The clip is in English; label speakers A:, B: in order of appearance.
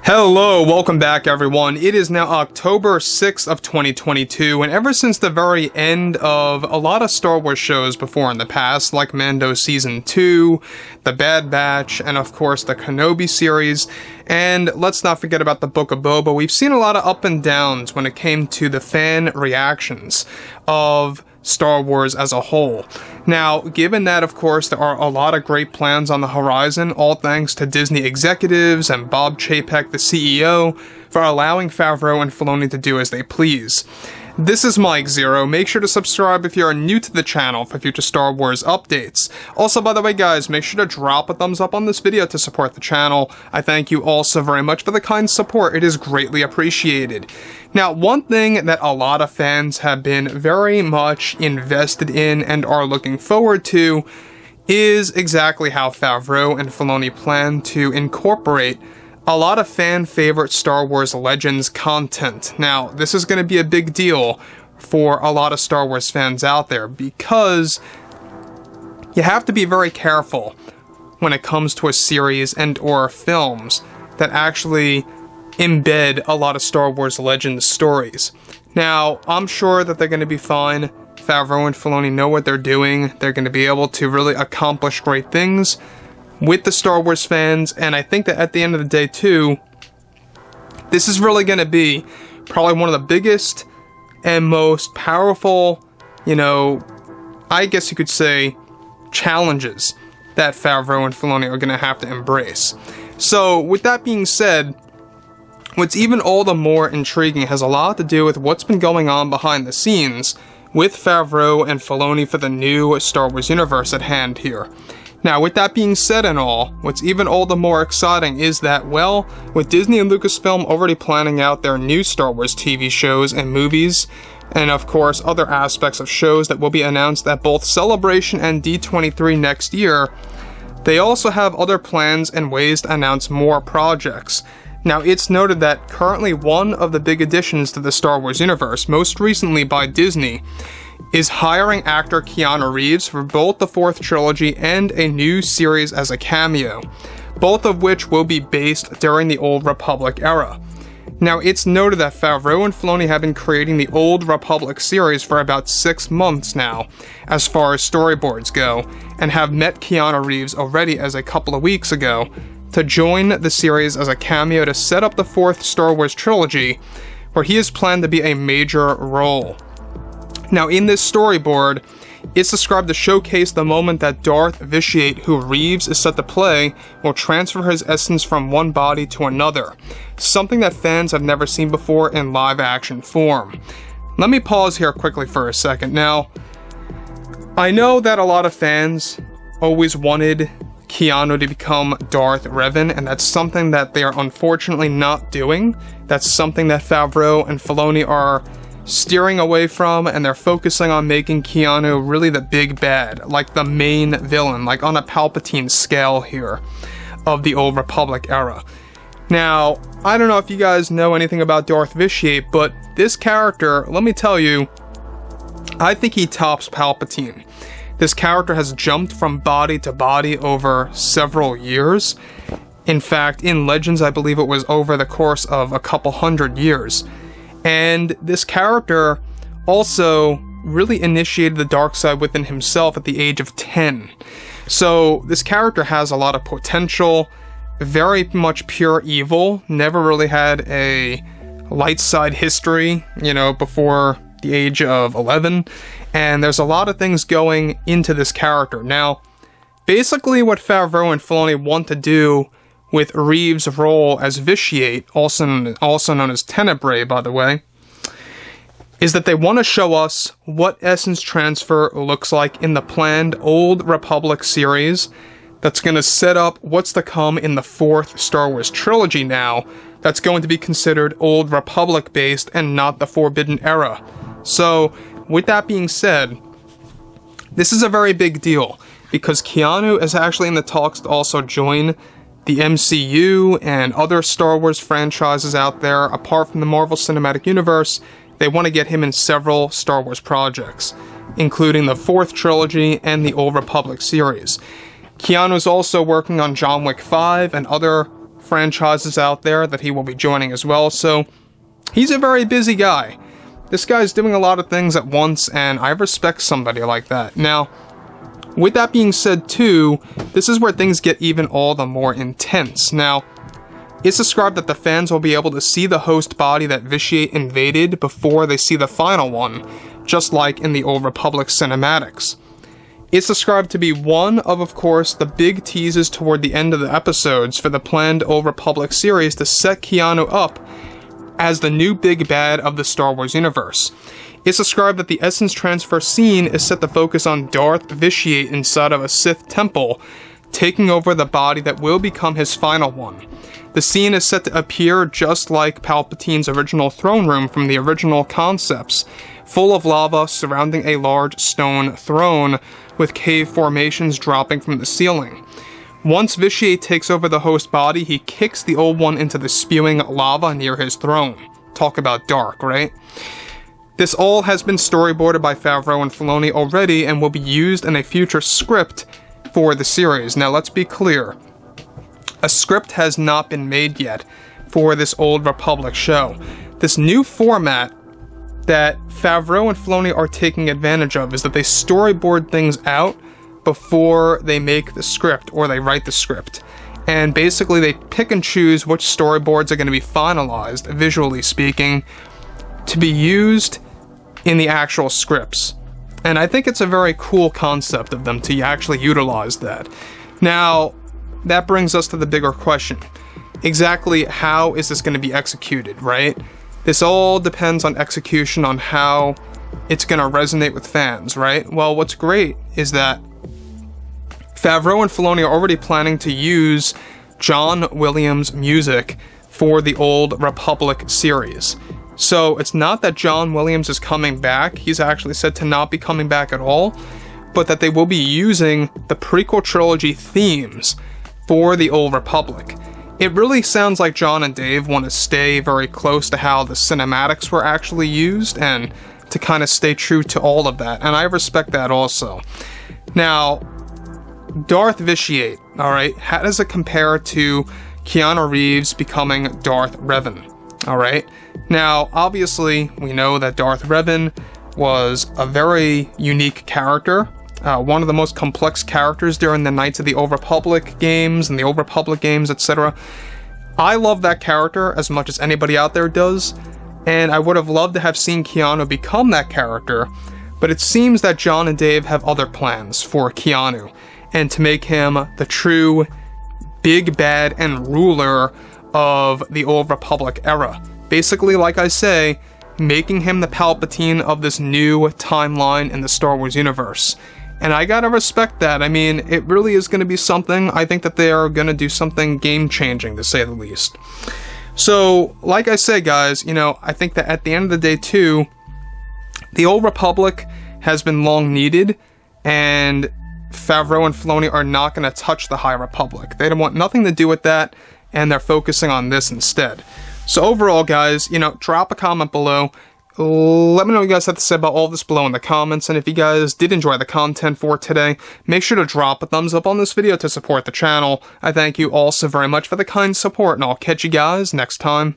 A: Hello, welcome back everyone. It is now October 6th of 2022, and ever since the very end of a lot of Star Wars shows before in the past, like Mando Season 2, The Bad Batch, and of course the KENOBI series, and let's not forget about the Book of Boba, we've seen a lot of up and downs when it came to the fan reactions of Star Wars as a whole. Now, given that, of course, there are a lot of great plans on the horizon, all thanks to Disney executives and Bob Chapek, the CEO, for allowing Favreau and Filoni to do as they please. This is Mike Zero. Make sure to subscribe if you are new to the channel for future Star Wars updates. Also, by the way, guys, make sure to drop a thumbs up on this video to support the channel. I thank you all so very much for the kind support. It is greatly appreciated. Now, one thing that a lot of fans have been very much invested in and are looking forward to is exactly how Favreau and Filoni plan to incorporate a lot of fan-favorite Star Wars Legends content. Now, this is going to be a big deal for a lot of Star Wars fans out there because you have to be very careful when it comes to a series and or films that actually embed a lot of Star Wars Legends stories. Now, I'm sure that they're going to be fine. Favreau and Filoni know what they're doing. They're going to be able to really accomplish great things with the Star Wars fans, and I think that at the end of the day too, this is really going to be probably one of the biggest and most powerful, I guess you could say, challenges that Favreau and Filoni are going to have to embrace. So with that being said, what's even all the more intriguing has a lot to do with what's been going on behind the scenes with Favreau and Filoni for the new Star Wars universe at hand here. Now, with that being said and all, what's even all the more exciting is that, well, with Disney and Lucasfilm already planning out their new Star Wars TV shows and movies, and of course other aspects of shows that will be announced at both Celebration and D23 next year, they also have other plans and ways to announce more projects. Now, it's noted that currently one of the big additions to the Star Wars universe, most recently by Disney, is hiring actor Keanu Reeves for both the fourth trilogy and a new series as a cameo, both of which will be based during the Old Republic era. Now, it's noted that Favreau and Filoni have been creating the Old Republic series for about 6 months now, as far as storyboards go, and have met Keanu Reeves already as a couple of weeks ago to join the series as a cameo to set up the fourth Star Wars trilogy, where he is planned to be a major role. Now, in this storyboard, it's described to showcase the moment that Darth Vitiate, who Reeves is set to play, will transfer his essence from one body to another, something that fans have never seen before in live-action form. Let me pause here quickly for a second. Now, I know that a lot of fans always wanted Keanu to become Darth Revan, and that's something that they are unfortunately not doing. That's something that Favreau and Filoni are steering away from, and they're focusing on making Keanu really the big bad, like the main villain, like on a Palpatine scale here of the Old Republic era. Now, I don't know if you guys know anything about Darth Vitiate, but this character, let me tell you, I think he tops Palpatine. This character has jumped from body to body over several years. In fact, in Legends, I believe it was over the course of a couple hundred years. And this character also really initiated the dark side within himself at the age of 10. So this character has a lot of potential, very much pure evil, never really had a light side history, before the age of 11. And there's a lot of things going into this character. Now, basically what Favreau and Filoni want to do with Reeves' role as Vitiate, also known as Tenebrae, by the way, is that they want to show us what essence transfer looks like in the planned Old Republic series that's going to set up what's to come in the fourth Star Wars trilogy now, that's going to be considered Old Republic based and not the Forbidden Era. So, with that being said, this is a very big deal, because Keanu is actually in the talks to also join the MCU and other Star Wars franchises out there. Apart from the Marvel Cinematic Universe, they want to get him in several Star Wars projects, including the fourth trilogy and the Old Republic series. Keanu is also working on John Wick 5 and other franchises out there that he will be joining as well, so he's a very busy guy. This guy's doing a lot of things at once, and I respect somebody like that. Now, with that being said too, this is where things get even all the more intense. Now, it's described that the fans will be able to see the host body that Vitiate invaded before they see the final one, just like in the Old Republic cinematics. It's described to be one of course, the big teases toward the end of the episodes for the planned Old Republic series to set Keanu up as the new big bad of the Star Wars universe. It's described that the essence transfer scene is set to focus on Darth Vitiate inside of a Sith temple, taking over the body that will become his final one. The scene is set to appear just like Palpatine's original throne room from the original concepts, full of lava surrounding a large stone throne with cave formations dropping from the ceiling. Once Vitiate takes over the host body, he kicks the old one into the spewing lava near his throne. Talk about dark, right? This all has been storyboarded by Favreau and Filoni already and will be used in a future script for the series. Now let's be clear. A script has not been made yet for this Old Republic show. This new format that Favreau and Filoni are taking advantage of is that they storyboard things out before they make the script or they write the script. And basically they pick and choose which storyboards are going to be finalized, visually speaking, to be used in the actual scripts. And I think it's a very cool concept of them to actually utilize that. Now, that brings us to the bigger question. Exactly how is this going to be executed, right? This all depends on execution, on how it's going to resonate with fans, right? Well, what's great is that Favreau and Filoni are already planning to use John Williams' music for the Old Republic series. So it's not that John Williams is coming back, he's actually said to not be coming back at all, but that they will be using the prequel trilogy themes for the Old Republic. It really sounds like John and Dave want to stay very close to how the cinematics were actually used and to kind of stay true to all of that, and I respect that also. Now, Darth Vitiate, alright, how does it compare to Keanu Reeves becoming Darth Revan? Alright, now obviously we know that Darth Revan was a very unique character, one of the most complex characters during the Knights of the Old Republic games and the Old Republic games, etc. I love that character as much as anybody out there does, and I would have loved to have seen Keanu become that character, but it seems that John and Dave have other plans for Keanu, and to make him the true big bad and ruler of the Old Republic era. Basically, like I say, making him the Palpatine of this new timeline in the Star Wars universe. And I gotta respect that. I mean, it really is gonna be something. I think that they are gonna do something game-changing, to say the least. So, like I say, guys, you know, I think that at the end of the day, too, the Old Republic has been long needed, and Favreau and Filoni are not going to touch the High Republic. They don't want nothing to do with that, and they're focusing on this instead. So overall, guys, you know, drop a comment below. Let me know what you guys have to say about all this below in the comments, and if you guys did enjoy the content for today, make sure to drop a thumbs up on this video to support the channel. I thank you all so very much for the kind support, and I'll catch you guys next time.